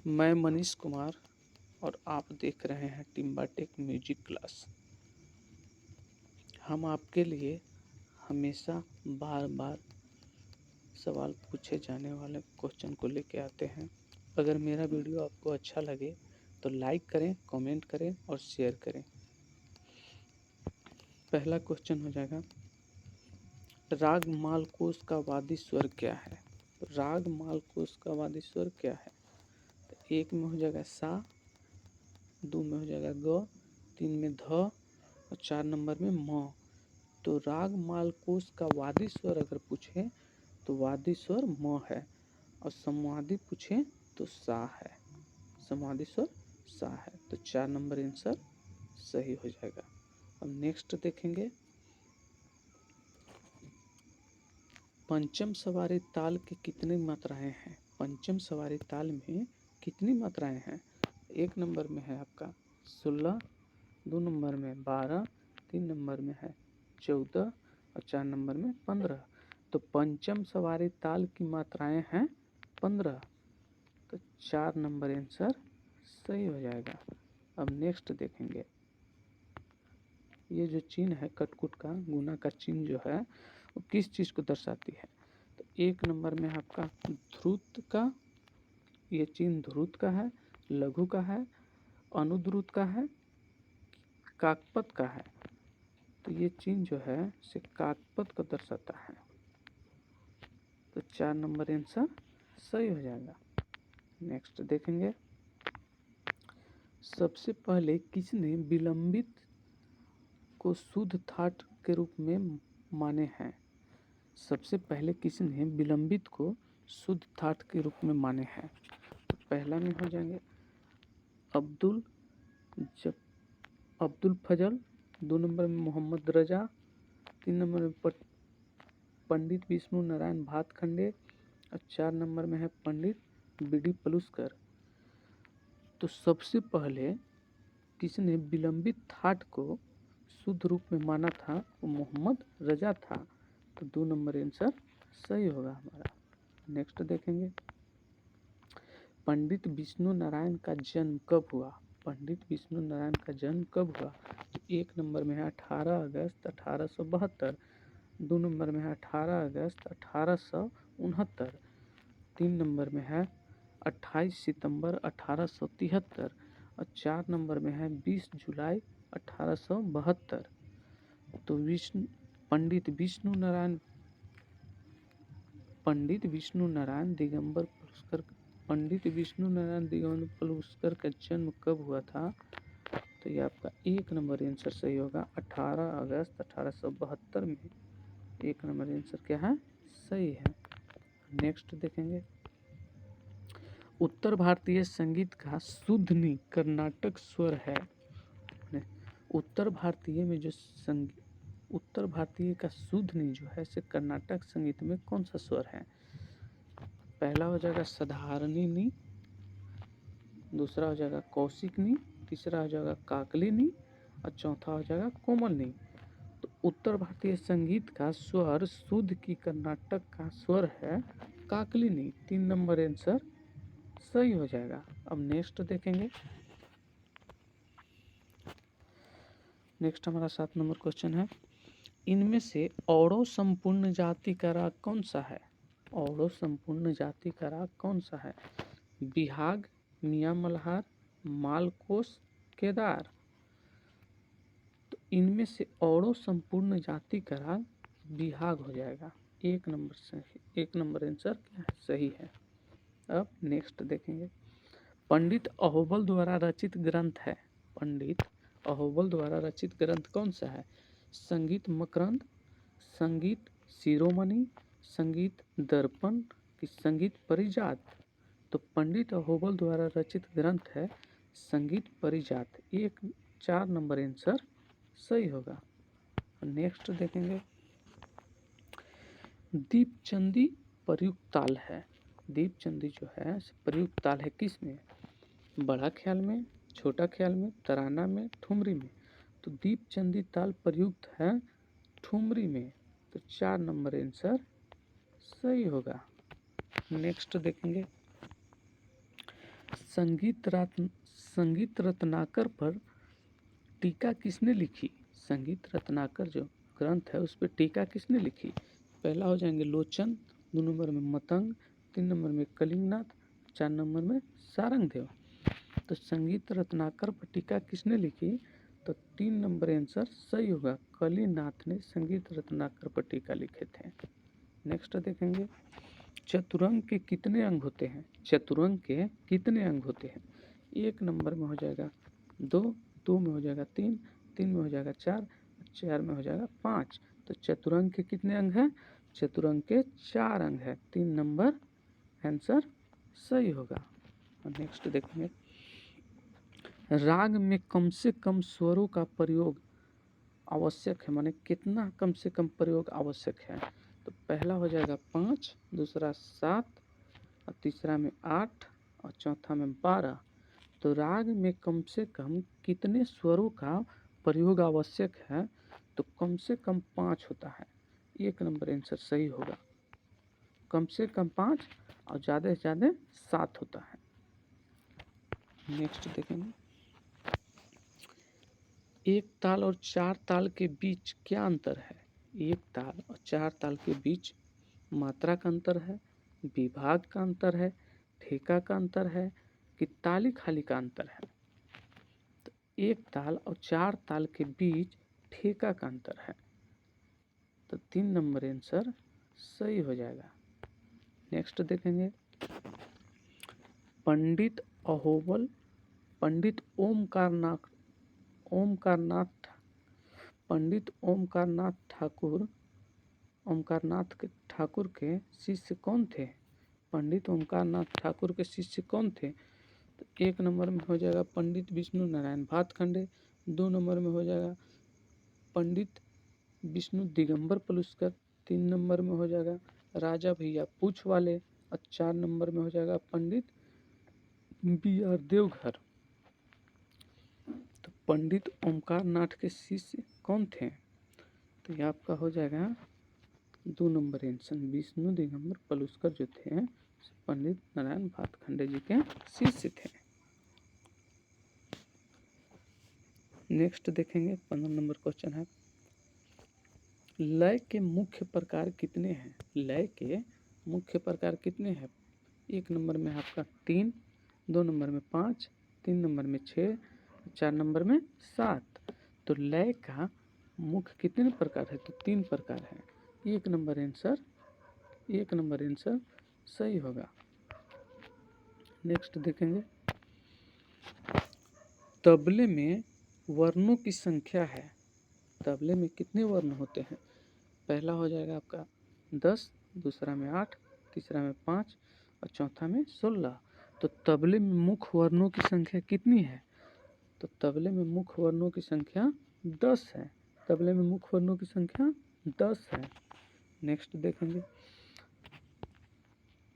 मैं मनीष कुमार और आप देख रहे हैं टिम्बा टेक म्यूजिक क्लास। हम आपके लिए हमेशा बार बार सवाल पूछे जाने वाले क्वेश्चन को लेके आते हैं। अगर मेरा वीडियो आपको अच्छा लगे तो लाइक करें, कमेंट करें और शेयर करें। पहला क्वेश्चन हो जाएगा, राग मालकोस का वादी स्वर क्या है? राग मालकोस का वादी स्वर क्या है? तो एक में हो जाएगा सा, दो में हो जाएगा ग, तीन में ध और चार नंबर में म। तो राग मालकोस का वादी स्वर अगर पूछे तो वादी स्वर म है और संवादी पूछे तो सा है। संवादी स्वर सा है, तो चार नंबर आंसर सही हो जाएगा। अब नेक्स्ट देखेंगे, पंचम सवारी ताल के कितनी मात्राएं हैं? पंचम सवारी ताल में कितनी मात्राएं हैं? एक नंबर में है आपका 16, दो नंबर में 12, तीन नंबर में है 14 और चार नंबर में 15। तो पंचम सवारी ताल की मात्राएं हैं 15, तो चार नंबर आंसर सही हो जाएगा। अब नेक्स्ट देखेंगे, ये जो चिन्ह है कटकुट का, गुना का चिन्ह जो है वो किस चीज़ को दर्शाती है? तो एक नंबर में आपका ध्रुत का, ये चिन्ह ध्रुत का है, लघु का है, अनुध्रुत का है, काकपद का है। तो ये चिन्ह जो है से काकपद को दर्शाता है, तो चार नंबर आंसर सही हो जाएगा। नेक्स्ट देखेंगे, सबसे पहले किसने विलंबित को शुद्ध थाट के रूप में माने हैं? सबसे पहले किसने विलंबित को शुद्ध थाट के रूप में माने हैं? तो पहला में हो जाएंगे अब्दुल फजल, दो नंबर में मोहम्मद रजा, तीन नंबर में पंडित विष्णु नारायण भातखंडे और चार नंबर में है पंडित बीडी पलुस्कर। तो सबसे पहले किसने विलंबित थाट को शुद्ध रूप में माना था? वो मोहम्मद रजा था, तो दो नंबर आंसर सही होगा हमारा। नेक्स्ट देखेंगे, पंडित विष्णु नारायण का जन्म कब हुआ? पंडित विष्णु नारायण का जन्म कब हुआ? तो एक नंबर में है 18 अगस्त 1872, दो नंबर में है 18 अगस्त 1869, तीन नंबर में है 28 सितंबर 1873 और चार नंबर में है 20 जुलाई 1872। तो पंडित विष्णु नारायण दिगंबर पुरस्कार, पंडित विष्णु नारायण दिगंबर पुरस्कार का जन्म कब हुआ था? तो ये आपका एक नंबर आंसर सही होगा, 18 अगस्त 1872 में। एक नंबर आंसर क्या है? सही है। नेक्स्ट देखेंगे, उत्तर भारतीय संगीत का शुद्ध नी कर्नाटक स्वर है। उत्तर भारतीय में जो संगीत, उत्तर भारतीय का शुद्ध नी जो है से कर्नाटक संगीत में कौन सा स्वर है? पहला हो जाएगा साधारणी नी, दूसरा हो जाएगा कौशिक नी, तीसरा हो जाएगा काकली नी और चौथा हो जाएगा कोमल नी। तो उत्तर भारतीय संगीत का स्वर शुद्ध की कर्नाटक का स्वर है काकली नी, तीन नंबर आंसर सही हो जाएगा। अब नेक्स्ट देखेंगे, नेक्स्ट हमारा 7 नंबर क्वेश्चन है, इनमें से औड़ो संपूर्ण जाति का राग कौन सा है? औड़ो संपूर्ण जाति का राग कौन सा है? बिहाग, मियाँ मल्हार, मालकोस, केदार। तो इनमें से औड़ो संपूर्ण जाति का राग बिहाग हो जाएगा। एक नंबर आंसर क्या है? सही है। अब नेक्स्ट देखेंगे, पंडित अहोबल द्वारा रचित ग्रंथ है। पंडित अहोबल द्वारा रचित ग्रंथ कौन सा है? संगीत मकरंद, संगीत शिरोमणि, संगीत दर्पण की संगीत परिजात? तो पंडित अहोबल द्वारा रचित ग्रंथ है संगीत परिजात। एक चार नंबर आंसर सही होगा। नेक्स्ट देखेंगे, दीपचंदी प्रयुक्त ताल है। दीपचंदी जो है प्रयुक्त ताल है किस में? बड़ा ख्याल में, छोटा ख्याल में, तराना में, ठुमरी में। तो दीपचंदी ताल प्रयुक्त है ठुमरी में, तो चार नंबर आंसर सही होगा। नेक्स्ट देखेंगे, संगीत रत्नाकर पर टीका किसने लिखी? संगीत रत्नाकर जो ग्रंथ है उस पर टीका किसने लिखी? पहला हो जाएंगे लोचन, 2 नंबर में मतंग, 3 नंबर में कलिंगनाथ, 4 नंबर में सारंगदेव। तो संगीत रत्नाकर पर टीका किसने लिखी? तो 3 नंबर आंसर सही होगा, कलिनाथ ने संगीत रत्नाकर पर टीका लिखे थे। नेक्स्ट देखेंगे, चतुरंग के कितने अंग होते हैं? चतुरंग के कितने अंग होते हैं? 1 नंबर में हो जाएगा 2, 2 में हो जाएगा 3, 3 में हो जाएगा 4, 4 में हो जाएगा 5। तो चतुरंग के कितने अंग हैं? चतुरंग के 4 अंग है, 3 नंबर आंसर सही होगा। नेक्स्ट देखेंगे, राग में कम से कम स्वरों का प्रयोग आवश्यक है, माने कितना कम से कम प्रयोग आवश्यक है? तो पहला हो जाएगा 5, दूसरा 7, और तीसरा में 8 और चौथा में 12। तो राग में कम से कम कितने स्वरों का प्रयोग आवश्यक है? तो कम से कम 5 होता है, 1 नंबर आंसर सही होगा। कम से कम 5 और ज़्यादा से ज़्यादा 7 होता है। नेक्स्ट देखेंगे, एक ताल और 4 ताल के बीच क्या अंतर है? एक ताल और 4 ताल के बीच मात्रा का अंतर है, विभाग का अंतर है, ठेका का अंतर है कि ताली खाली का अंतर है? तो एक ताल और 4 ताल के बीच ठेका का अंतर है, तो 3 नंबर आंसर सही हो जाएगा। नेक्स्ट देखेंगे, पंडित अहोबल, पंडित ओमकारनाथ ठाकुर के शिष्य कौन थे? पंडित ओमकारनाथ ठाकुर के शिष्य कौन थे? तो 1 नंबर में हो जाएगा पंडित विष्णु नारायण भातखंडे, 2 नंबर में हो जाएगा पंडित विष्णु दिगंबर पलुस्कर, 3 नंबर में हो जाएगा राजा भैया पूछ वाले, और 4 नंबर में हो जाएगा पंडित BR देवघर। तो पंडित ओमकारनाथ के शिष्य कौन थे? तो ये आपका हो जाएगा 2 नंबर आंसर, विष्णु दिगंबर पलुस्कर जो थे पंडित नारायण भातखंडे जी के शिष्य थे। नेक्स्ट देखेंगे, 15 नंबर क्वेश्चन है, लय के मुख्य प्रकार कितने हैं? लय के मुख्य प्रकार कितने हैं? 1 नंबर में आपका 3, 2 नंबर में 5, 3 नंबर में 6, 4 नंबर में 7। तो लय का मुख्य कितने प्रकार है? तो 3 प्रकार है, 1 नंबर आंसर सही होगा। नेक्स्ट देखेंगे, तबले में वर्णों की संख्या है, तबले में कितने वर्ण होते हैं? पहला हो जाएगा आपका 10, दूसरा में 8, तीसरा में 5 और चौथा में 16। तो तबले में मुख्य वर्णों की संख्या कितनी है? तो तबले में मुख्य वर्णों की संख्या 10 है, तबले में मुख्य वर्णों की संख्या 10 है। नेक्स्ट देखेंगे,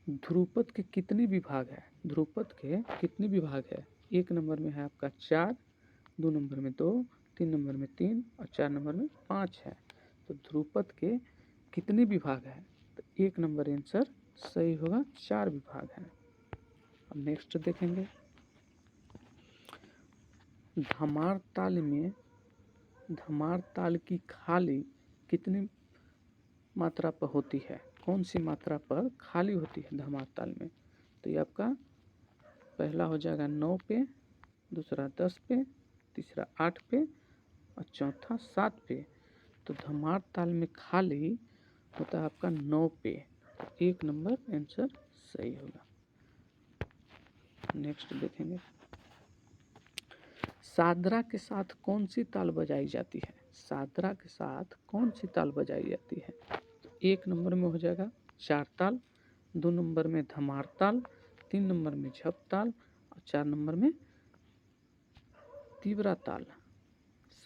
ध्रुपद के कितने विभाग है? ध्रुपद के कितने विभाग है? 1 नंबर में है आपका 4, 2 नंबर में 2, 3 नंबर में 3 और 4 नंबर में 5 है। तो ध्रुपद के कितने विभाग है? तो 1 नंबर आंसर सही होगा, 4 विभाग है। अब नेक्स्ट देखेंगे, धमार ताल की खाली कितनी मात्रा पर होती है? कौन सी मात्रा पर खाली होती है धमार ताल में? तो ये आपका पहला हो जाएगा 9 पे, दूसरा 10 पे, तीसरा 8 पे और चौथा 7 पे। तो धमार ताल में खाली होता है आपका 9 पे, 1 नंबर आंसर सही होगा। नेक्स्ट देखेंगे, सादरा के साथ कौन सी ताल बजाई जाती है? सादरा के साथ कौन सी ताल बजाई जाती है? 1 नंबर में हो जाएगा 4 ताल, 2 नंबर में धमार ताल, 3 नंबर में झप ताल और 4 नंबर में तीव्रा ताल।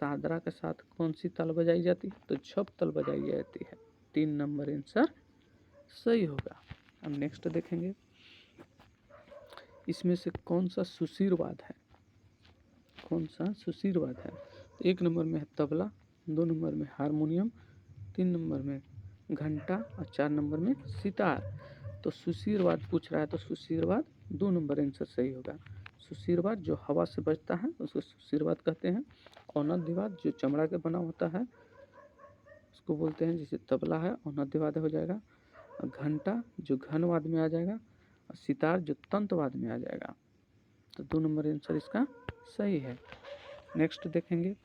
सादरा के साथ कौन सी ताल बजाई जाती है? तो झप ताल बजाई जाती है, 3 नंबर आंसर सही होगा। अब नेक्स्ट देखेंगे, इसमें से कौन सा सुशीरवाद है? कौन सा सुशीरवाद है? तो 1 नंबर में है तबला, 2 नंबर में हारमोनियम, 3 नंबर में घंटा और 4 नंबर में सितार। तो सुशीरवाद पूछ रहा है तो सुशीरवाद 2 नंबर आंसर सही होगा। सुशीरवाद जो हवा से बचता है उसको सुशीरवाद कहते हैं। औनध्यवाद जो चमड़ा के बना होता है उसको बोलते हैं, जैसे तबला है औनध्यवाद हो जाएगा। घंटा जो घनवाद में आ जाएगा, और सितार जो तंतवाद में आ जाएगा। तो 2 नंबर आंसर इसका सही है। नेक्स्ट देखेंगे,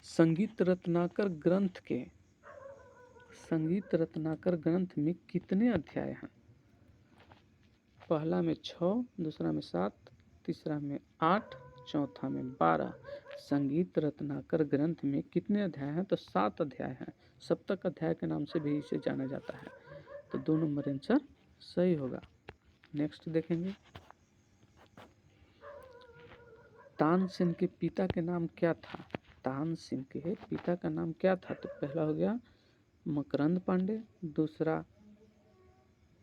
संगीत रत्नाकर ग्रंथ में कितने अध्याय हैं? पहला में 6, दूसरा में 7, तीसरा में 8, चौथा में 12। संगीत रत्नाकर ग्रंथ में कितने अध्याय हैं? तो 7 अध्याय हैं। सप्तक अध्याय के नाम से भी इसे जाना जाता है। तो 2 नंबर आंसर सही होगा। नेक्स्ट देखेंगे, तानसेन के पिता के नाम क्या था? तानसेन के पिता का नाम क्या था? तो पहला हो गया मकरंद पांडे, दूसरा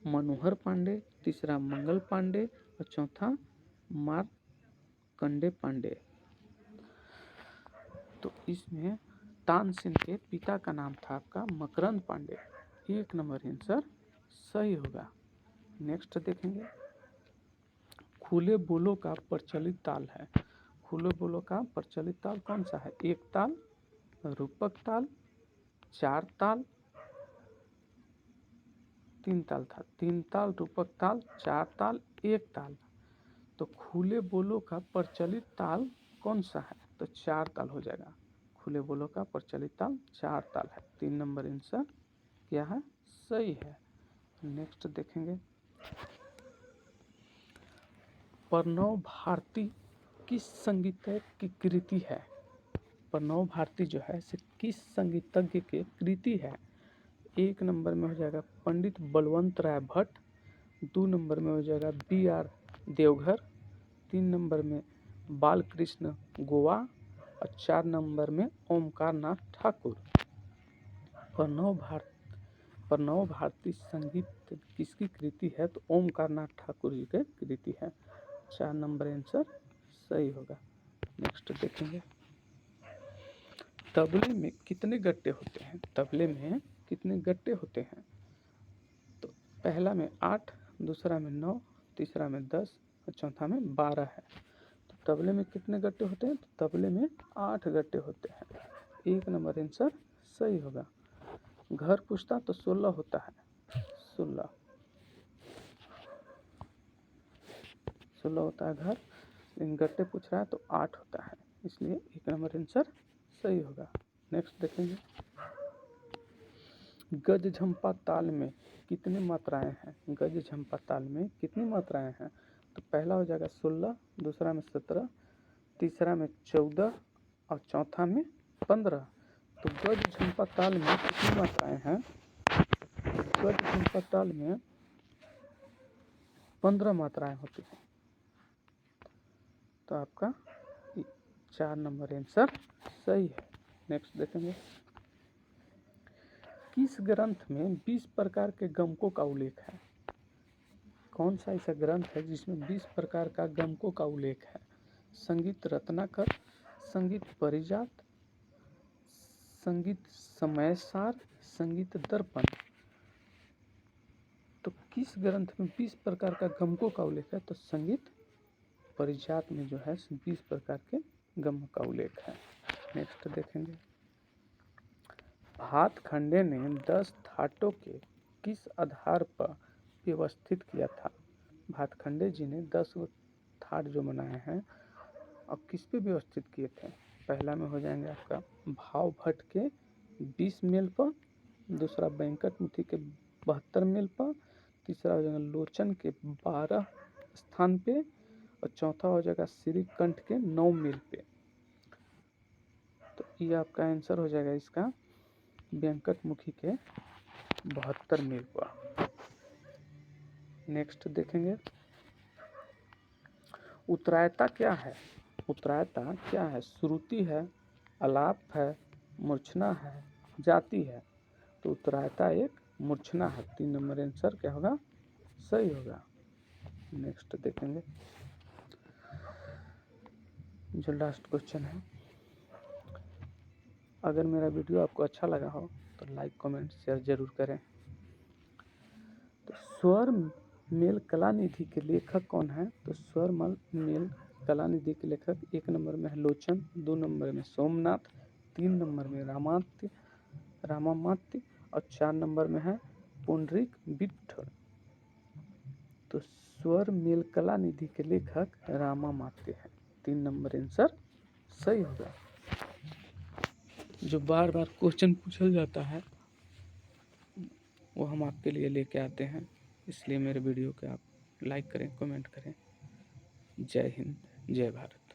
मनोहर पांडे, तीसरा मंगल पांडे और चौथा मार्कंडे पांडे। तो इसमें तानसेन के पिता का नाम था आपका मकरंद पांडे। 1 नंबर आंसर सही होगा। नेक्स्ट देखेंगे, खुले बोलों का प्रचलित ताल है। खुले बोलों का प्रचलित ताल कौन सा है? 1 ताल, रूपक ताल, 4 ताल, 3 ताल था। 3 ताल, रूपक ताल, 4 ताल, 1 ताल। तो खुले बोलों का प्रचलित ताल कौन सा है? तो 4 ताल हो जाएगा। खुले बोलों का प्रचलित ताल 4 ताल है। 3 नंबर आंसर क्या है? सही है। नेक्स्ट देखेंगे, प्रणव भारती किस संगीतज्ञ की कृति है? प्रणव भारती जो है इसे किस संगीतज्ञ की कृति है? 1 नंबर में हो जाएगा पंडित बलवंत राय भट्ट, 2 नंबर में हो जाएगा BR देवघर, 3 नंबर में बालकृष्ण गोवा और 4 नंबर में ओमकार नाथ ठाकुर। प्रणव भारती संगीत किसकी कृति है? तो ओमकार नाथ ठाकुर जी की कृति है। 4 नंबर आंसर सही होगा। नेक्स्ट देखेंगे, तबले में कितने गट्टे होते हैं? तबले में कितने गट्टे होते हैं? तो पहला में 8, दूसरा में 9, तीसरा में 10 और चौथा में 12 है। तो तबले में कितने गट्टे होते हैं? तो तबले में 8 गट्टे होते हैं। 1 नंबर आंसर सही होगा। घर पूछता तो 16 होता है। 16 होता है घर, लेकिन गट्टे पूछ रहा है तो 8 होता है, इसलिए 1 नंबर आंसर सही होगा। नेक्स्ट देखेंगे, गज झंपा ताल में कितनी मात्राएं हैं? गज झंपा ताल में कितनी मात्राएं हैं? तो पहला हो जाएगा 16, दूसरा में 17, तीसरा में 14 और चौथा में 15। तो गज झंपा ताल में कितनी मात्राएं हैं? गज झंपा ताल में 15 मात्राएं होती हैं। तो आपका 4 नंबर आंसर सही है। नेक्स्ट देखेंगे, किस ग्रंथ में 20 प्रकार के गमकों का उल्लेख है? कौन सा ऐसा ग्रंथ है जिसमें 20 प्रकार का गमकों का उल्लेख है? संगीत रत्नाकर, संगीत परिजात, संगीत समयसार, संगीत दर्पण। तो किस ग्रंथ में 20 प्रकार का गमकों का उल्लेख है? तो संगीत परिजात में जो है 20 प्रकार के गमक का उल्लेख है। नेक्स्ट देखेंगे, भातखंडे ने 10 थाटों के किस आधार पर व्यवस्थित किया था? भातखंडे जी ने 10 थाट जो बनाए हैं और किस पे व्यवस्थित किए थे? पहला में हो जाएंगे आपका भाव भट्ट के 20 मेल पर, दूसरा वेंकट मुथी के 72 मेल पर, तीसरा हो जाएगा लोचन के 12 स्थान पे और चौथा हो जाएगा श्रीकंठ के 9 मेल पे। तो ये आपका आंसर हो जाएगा इसका वेंकट मुखी के 72 मेल पर। नेक्स्ट देखेंगे, उत्तरायता क्या है? उत्तरायता क्या है? श्रुति है, आलाप है, मूर्छना है, जाति है। तो उत्तरायता एक मूर्छना है। 3 नंबर आंसर क्या होगा? सही होगा। नेक्स्ट देखेंगे, जो लास्ट क्वेश्चन है, अगर मेरा वीडियो आपको अच्छा लगा हो तो लाइक कमेंट शेयर जरूर करें। तो स्वर मेल कलानिधि के लेखक कौन है? तो स्वरमल मेल कलानिधि के लेखक 1 नंबर में है लोचन, 2 नंबर में सोमनाथ, 3 नंबर में रामामात्य और 4 नंबर में है पुंडरीक विट्ठल। तो स्वर मेल कलानिधि के लेखक रामामात्य है। 3 नंबर आंसर सही होगा। जो बार बार क्वेश्चन पूछा जाता है वो हम आपके लिए लेके आते हैं, इसलिए मेरे वीडियो को आप लाइक करें, कमेंट करें। जय हिंद, जय भारत।